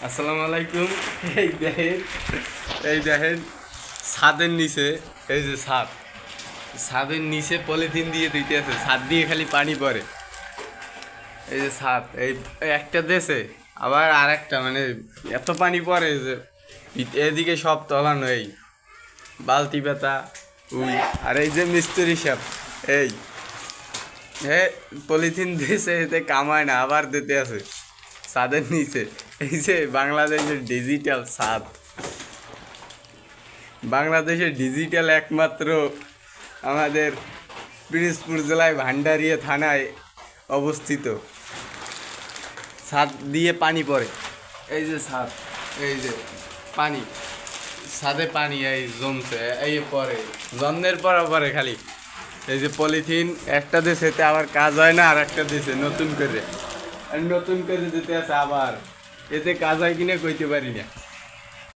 আসসালামু আলাইকুম। এই দেখেন এই দেখেন ছাদের নিচে, এই যে ছাদের নিচে পলিথিন দিয়ে দিতে আছে, ছাদ দিয়ে খালি পানি পড়ে। এই যে ছাদ এই একটা দেশে আবার আর একটা মানে এত পানি পড়ে যে এদিকে সব তলানো, এই বালতি পাতা উই। আর এই যে মিস্ত্রি সাহেব এই পলিথিন দিয়েছে, এতে কামায় না আবার দিতে আছে ছাদের নিচে। এই যে বাংলাদেশের ডিজিটাল ছাদ, বাংলাদেশের ডিজিটাল একমাত্র আমাদের পিরোজপুর জেলায় ভান্ডারিয়া থানায় অবস্থিত। ছাদ দিয়ে পানি পড়ে, এই যে ছাদ, এই যে পানি, ছাদে পানি এই জমছে, এই পরে জন্মের পরে খালি এই যে পলিথিন একটা দেশে আবার কাজ হয় না, আর একটা দেশে নতুন করে দিতে আছে আবার, এতে কাজ হয় কিনা কইতে পারি না।